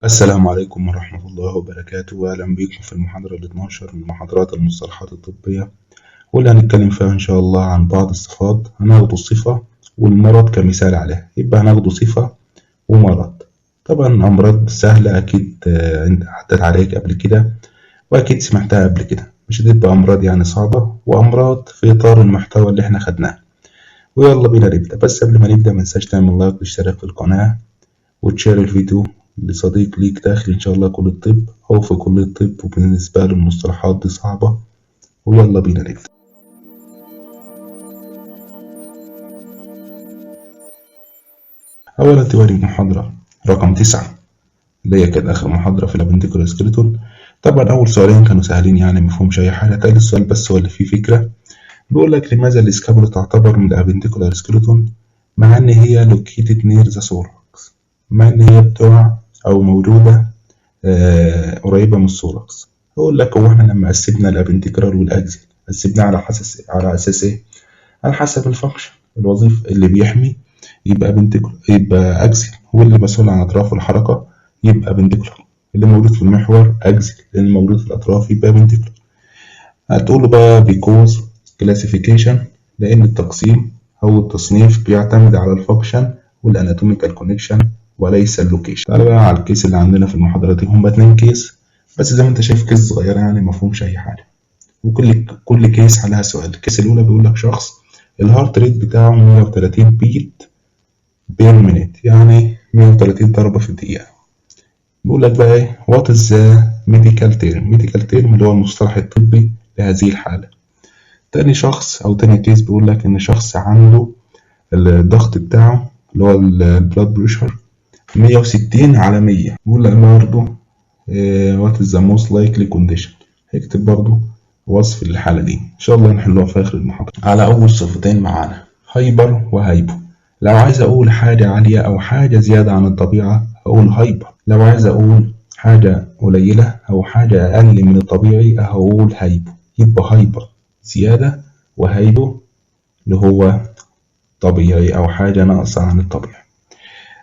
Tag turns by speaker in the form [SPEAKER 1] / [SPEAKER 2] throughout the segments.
[SPEAKER 1] السلام عليكم ورحمة الله وبركاته، وأهلا بكم في المحاضرة ال 12 من محاضرات المصطلحات الطبية، واللي هنتكلم فيها إن شاء الله عن بعض الصفات. هناخد الصفة والمرض كمثال عليها. يبقى هناخد صفة ومرض. طبعا أمراض سهلة أكيد، أنت عدت عليك قبل كده وأكيد سمعتها قبل كده. مش هتبقى أمراض يعني صعبة، وأمراض في إطار المحتوى اللي إحنا خدناه. ويلا بينا نبدأ. بس قبل ما نبدأ منساش تعمل لايك واشتراك في القناة وتشير الفيديو لصديق ليك داخل إن شاء الله كلية الطب أو في كلية الطب وبالنسبة له المصطلحات دي صعبة. ويلا بينا نبدأ. أولا تبقى محاضرة رقم 9 اللي هي كانت آخر محاضرة في الأبنديكولار سكيلتون. طبعا أول سؤالين كانوا سهلين يعني مفهومش أي حاجة. تالت سؤال بس هو اللي فيه فكرة. بيقول لك لماذا الإسكابولا تعتبر من الأبنديكولار سكيلتون مع إن هي لوكيتد نير ذا ثوركس، مع إن هي بتقع أو موجودة قريبة من الثوركس. أقول لك هو إحنا لما قسمنا الأبنديكولار والأكزيال قسمناه على أساس إيه؟ على حسب الفانكشن، الوظيفة. اللي بيحمي يبقى بنتكلر يبقى أكزيال، واللي مسؤول عن أطراف الحركة يبقى بنتكلر. اللي موجود في المحور أكزيال، اللي موجود في الأطراف يبقى بنتكلر. هتقول له بقى بيكوز كلاسيفيكيشن، لأن التقسيم أو التصنيف بيعتمد على الفانكشن والأناتوميكال كونكشن وليس اللوكيشن. تعالى بقى على الكيس اللي عندنا في المحاضرة دي. هما 2 كيس بس زي ما انت شايف، كيس صغيرة يعني مفهومش أي حاجة، وكل كيس عليها سؤال. الكيس الأولى بيقول لك شخص الهارت ريت بتاعه 130 بيت بير مينيت، يعني 130 ضربة في الدقيقة. بيقول لك بقى ايه وات از ميديكال تيرم. ميديكال تيرم اللي هو المصطلح الطبي لهذه الحالة. تاني كيس بيقول لك إن شخص عنده الضغط بتاعه اللي هو البلاد بريشر 160 على 100. بيقول لك برضه وات از ذا موست لايكلي كونديشن. هيكتب برضه وصف الحالة دي. إن شاء الله نحلوها في آخر المحاضرة. على أول صفتين معانا هايبر وهايبو. لو عايز أقول حاجة عالية أو حاجة زيادة عن الطبيعة أقول هايبر. لو عايز أقول حاجة قليلة أو حاجة أقل من الطبيعي هقول هايبو. يبقى هايبر زيادة، وهايبو اللي هو طبيعي أو حاجة ناقصة عن الطبيعي.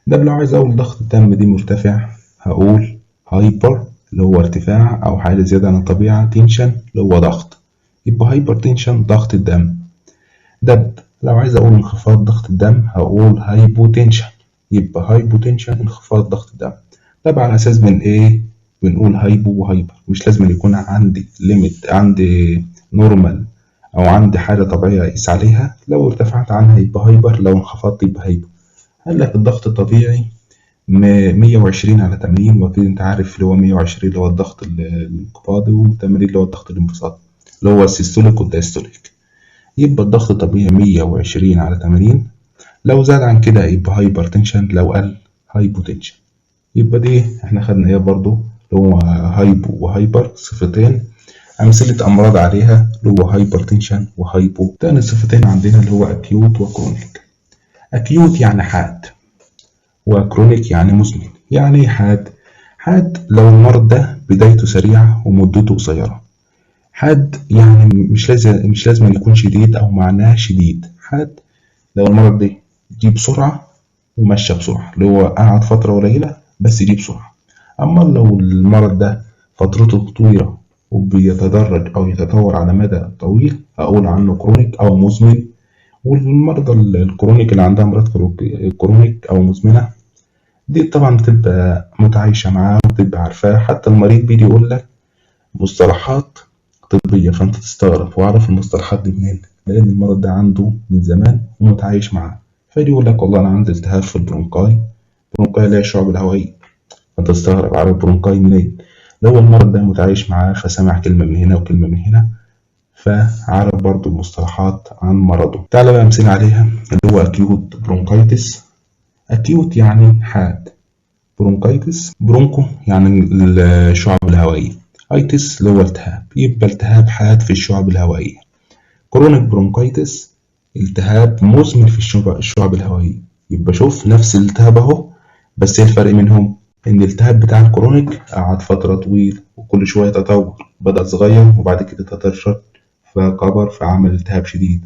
[SPEAKER 1] ده لو عايز أقول ضغط الدم دي مرتفع هقول هايبر اللي هو ارتفاع أو حاجة زيادة عن الطبيعة. تنشن اللي هو ضغط، يبقى هايبر تنشن ضغط الدم. لو عايز أقول انخفاض ضغط الدم هقول هايبوتنشن، يبقى هايبوتنشن انخفاض ضغط الدم. طبعا على أساس من إيه بنقول هايبو وهايبر؟ مش لازم يكون عندي ليميت، عندي نورمال أو عندي حاجة طبيعية أقيس عليها. لو ارتفعت عنها يبقى هايبر، لو انخفضت يبقى هايبو. قال لك الضغط الطبيعي 120 على 80، وأكيد أنت عارف اللي هو 120 اللي هو الضغط الانقباضي، و80 اللي هو الضغط الانبساطي اللي هو السيستوليك والدايستوليك. يبقى الضغط الطبيعي 120 على 80. لو زاد عن كده يبقى هايبر تنشن، لو قل هايبوتنشن. يبقى دي احنا خدنا ايه برضو اللي هو هايبو وهايبر، صفتين أمثلة أمراض عليها اللي هو هايبر تنشن وهايبو. تاني صفتين عندنا اللي هو أكيوت وكرونيك. أكيوت يعني حاد، وكرونيك يعني مزمن. يعني ايه حاد؟ حاد لو المرض ده بدايته سريعة ومدته قصيرة. حاد يعني مش لازم يكون شديد أو معناه شديد. حاد لو المرض ده جه بسرعة ومشى بسرعة، اللي هو قعد فترة قليلة بس جه بسرعة. أما لو المرض ده فترته طويلة وبيتدرج أو يتطور على مدى طويل أقول عنه كرونيك أو مزمن. والمرضى الكرونيك اللي عندها أمراض كرونيك أو مزمنة دي طبعا بتبقى متعايشة معاه وبتبقى عارفاه. حتى المريض بيجي يقول لك مصطلحات طبية فأنت تستغرب وأعرف المصطلحات دي منين، لأن المرض ده عنده من زمان ومتعايش معاه. فيجي يقول لك والله أنا عندي التهاب في البرونكاي. البرونكاي اللي هي الشعب الهوائية، فأنت تستغرب عارف البرونكاي منين؟ لو المرض ده متعايش معاه فسمع كلمة من هنا وكلمة من هنا، فعرف برضو المصطلحات عن مرضه. تعالى بقى أمثلة عليها اللي هو أكيوت برونكايتس. أكيوت يعني حاد، برونكايتس برونكو يعني الشعب الهوائية، ايتس اللي هو التهاب، يبقى التهاب حاد في الشعب الهوائية. كرونيك برونكايتس التهاب مزمن في الشعب الهوائية. يبقى شوف نفس الالتهاب اهو، بس ايه الفرق منهم؟ ان الالتهاب بتاع الكرونيك قعد فترة طويلة وكل شوية تطور، بدأ صغير وبعد كده تطرشت فكبر فعمل التهاب شديد.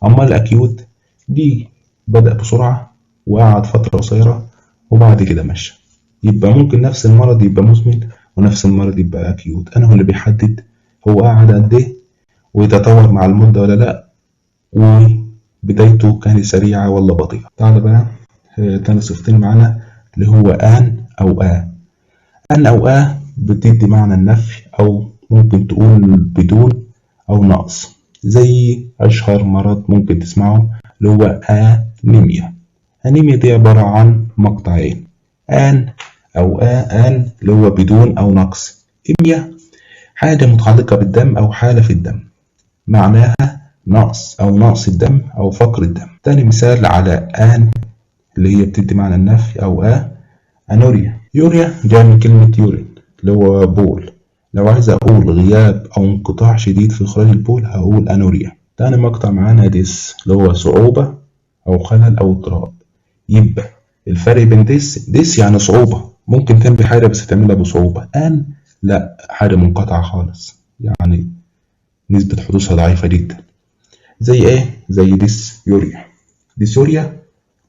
[SPEAKER 1] اما الاكيوت دي بدأ بسرعة وقعد فترة قصيرة وبعد كده مشى. يبقى ممكن نفس المرض يبقى مزمن ونفس المرض يبقى أكيوت. أنا هو اللي بيحدد هو قاعد قد إيه ويتطور مع المدة ولا لأ، وبدايته كانت سريعة ولا بطيئة. تعالى بقى تاني صفتين معانا اللي هو آن أو أن أو بتدي معنى النفي أو ممكن تقول بدون أو نقص. زي أشهر مرض ممكن تسمعه اللي هو أنيميا. أنيميا دي عبارة عن مقطعين، آن أو آن اللي هو بدون أو نقص. إيميا حاجة متعلقة بالدم أو حالة في الدم معناها نقص أو نقص الدم أو فقر الدم. تاني مثال على آن اللي هي بتدي معنى النفي أو أنوريا. يوريا جاي من كلمة يورين اللي هو بول. لو عايز أقول غياب أو انقطاع شديد في إخراج البول هقول أنوريا. تاني مقطع معانا ديس اللي هو صعوبة أو خلل أو اضطراب. يبقى الفرق بين ديس يعني صعوبة، ممكن تعمل حاجة بس تعملها بصعوبة. آن لا، حاجة منقطعة خالص، يعني نسبة حدوثها ضعيفة جدا. زي إيه؟ زي ديسيوريا. ديسيوريا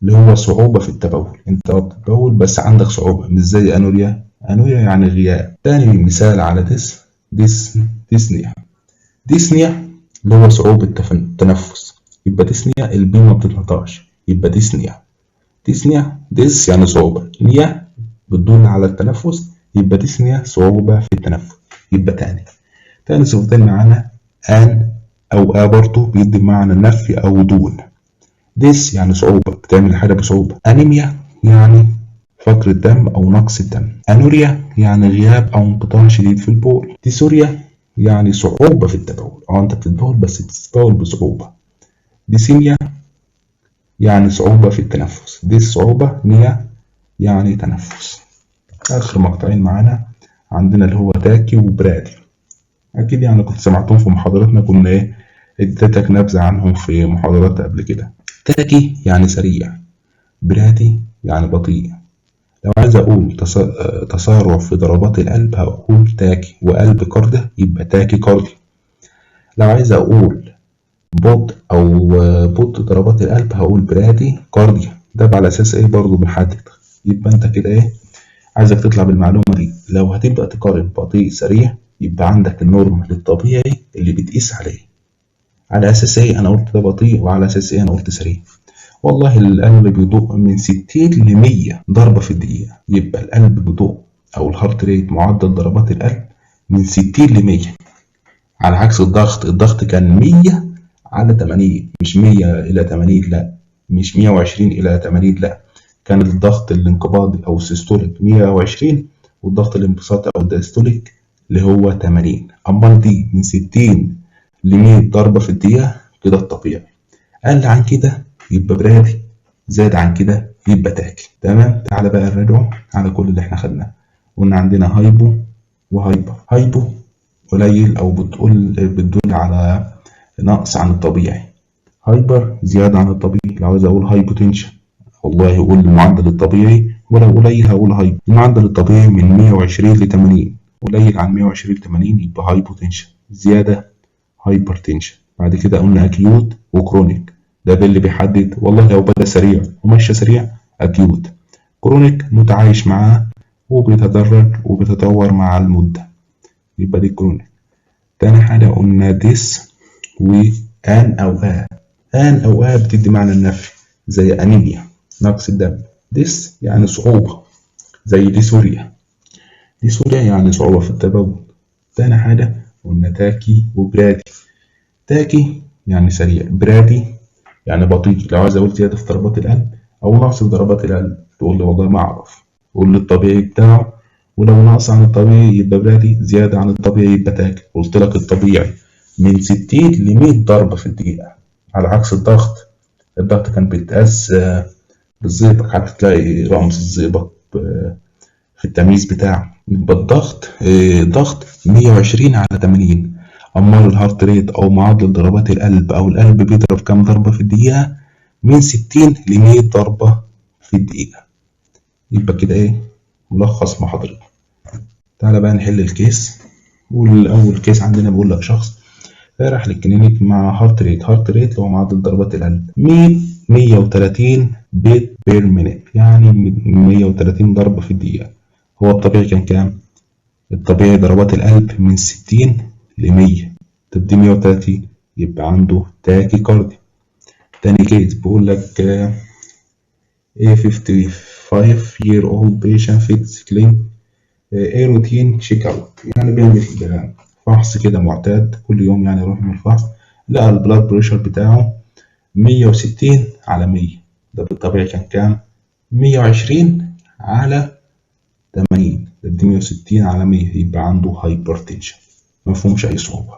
[SPEAKER 1] اللي هو صعوبة في التبول، انت بتتبول بس عندك صعوبة، مش زي انوريا. انوريا يعني غياب. تاني مثال على ديسنيا. ديسنيا اللي هو صعوبة التنفس، يبقى ديسنيا البي ما بتتنطقش، يبقى ديسنيا. ديس يعني صعوبة، نيا بتدل على التنفس، يبقى ديسنيا صعوبة في التنفس. يبقى تاني صفتين معانا آن أو برضه بيدي معنى النفي أو دون. ديس يعني صعوبة، بتعمل حاجة بصعوبة. أنيميا يعني فقر الدم أو نقص الدم. أنوريا يعني غياب أو انقطاع شديد في البول. ديسوريا يعني صعوبة في التبول، أنت بتتبول بس بتتبول بصعوبة. ديسيميا يعني صعوبة في التنفس. دي صعوبة، نيا يعني تنفس. آخر مقطعين معانا عندنا اللي هو تاكي وبرادي. أكيد يعني كنت سمعتهم في محاضراتنا، كنا اديتك نبذة عنهم في محاضرات قبل كده. تاكي يعني سريع، برادي يعني بطيء. لو عايز أقول تسارع في ضربات القلب هقول تاكي، وقلب كارديا يبقى تاكي كارديا. لو عايز أقول بطء ضربات القلب هقول برادي كارديا. ده على أساس إيه برضه بنحدد. يبقى أنت كده عايزك تطلع بالمعلومة دي. لو هتبدأ تقارن بطيء سريع يبقى عندك النورمال الطبيعي اللي بتقيس عليه. على أساس إيه أنا قلت ده بطيء، وعلى أساس إيه أنا قلت سريع؟ والله القلب بيدق من 60 ل 100 ضربة في الدقيقة. يبقى القلب بيدق أو الهارت ريت معدل ضربات القلب من 60 ل 100، على عكس الضغط كان 100 على 80، مش 100 إلى 80، لا، مش 120 إلى 80، لا، كان الضغط الانقباضي أو السيستوليك 120 والضغط الانبساطي أو الدايستوليك اللي هو 80. أمال دي من 60 ل 100 ضربة في الدقيقة كده الطبيعي. قل عن كده يبقى برادي، زاد عن كده يبقى تاكي. تمام. تعالى بقى نراجع على كل اللي احنا خدناه. قلنا عندنا هايبو وهايبر. هايبو قليل او بتدل على نقص عن الطبيعي. هايبر زيادة عن الطبيعي. لو عاوز اقول هايبوتنشن والله يقول المعدل الطبيعي، ولو قليل هقول هايبو. المعدل الطبيعي من 120 ل 80، قليل عن 120 ل 80 يبقى هايبوتنشن، زيادة هايبرتنشن. بعد كده قلنا اكيوت وكرونيك. ده اللي بيحدد والله لو بدأ سريع وماشي سريع أكيوت، كرونيك متعايش معاه وبيتدرج وبيتطور مع المدة، يبقى دي كرونيك. تاني حاجة قلنا ديس وآن أو آن أو بتدي معنى النفي، زي أنيميا نقص الدم. ديس يعني صعوبة، زي ديسوريا. ديسوريا يعني صعوبة في التبول. تاني حاجة قلنا تاكي وبرادي. تاكي يعني سريع، برادي يعني بطيء. لو عايز اقول زياده في ضربات القلب او نقص في ضربات القلب تقول لي والله ما اعرف، قول لي الطبيعي بتاعه، ولو نقص عن الطبيعي يبقى برادي، زياده عن الطبيعي يبقى تاكي. قلت لك الطبيعي من 60 ل 100 ضربه في الدقيقه، على عكس الضغط كان بيتقاس بالزئبق، حتى تلاقي رمز الزئبق في التمييز بتاعه. يبقى ضغط 120 على 80. أمال الهارت ريت أو معدل ضربات القلب أو القلب بيضرب كام ضربة في الدقيقة؟ من 60 ل 100 ضربة في الدقيقة. يبقى كده ملخص محاضرتنا. تعالى بقى نحل الكيس. والأول كيس عندنا بيقول لك شخص راح للكلينيك مع هارت ريت اللي هو معدل ضربات القلب 130 بيت بير مينيت، يعني 130 ضربة في الدقيقة. هو الطبيعي كان كام؟ الطبيعي ضربات القلب من 60 ل100. طب دي 130 يبقى عنده تاكي كارديا. تاني كيس بيقول لك A 55-year-old patient physically A routine check out، يعني بيعمل كده فحص كده معتاد كل يوم، يعني يروح من الفحص، لقى البلاد بريشر بتاعه 160/100. ده بالطبيعي كان كام؟ 120/80. ده دي 160/100، يبقى عنده هايبرتنشن. مفهومش أي صعوبة.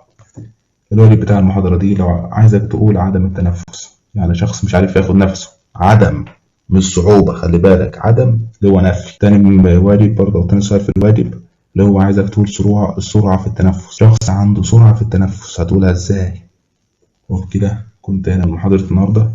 [SPEAKER 1] الواجب بتاع المحاضرة دي لو عايزك تقول عدم التنفس، يعني شخص مش عارف ياخد نفسه، عدم مش صعوبة، خلي بالك، عدم اللي هو نفي. تاني واجب برضه، أو تاني سؤال في الواجب اللي هو عايزك تقول السرعة في التنفس. شخص عنده سرعة في التنفس هتقولها ازاي؟ وبكده كنت هنا محاضرة النهاردة،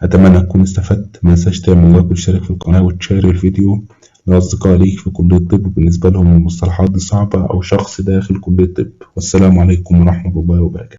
[SPEAKER 1] أتمنى تكون استفدت. متنساش تعمل لايك وتشترك في القناة وتشير الفيديو لأصدقاء ليك في كلية الطب بالنسبة لهم المصطلحات دي صعبة، أو شخص داخل كلية الطب. والسلام عليكم ورحمة الله وبركاته.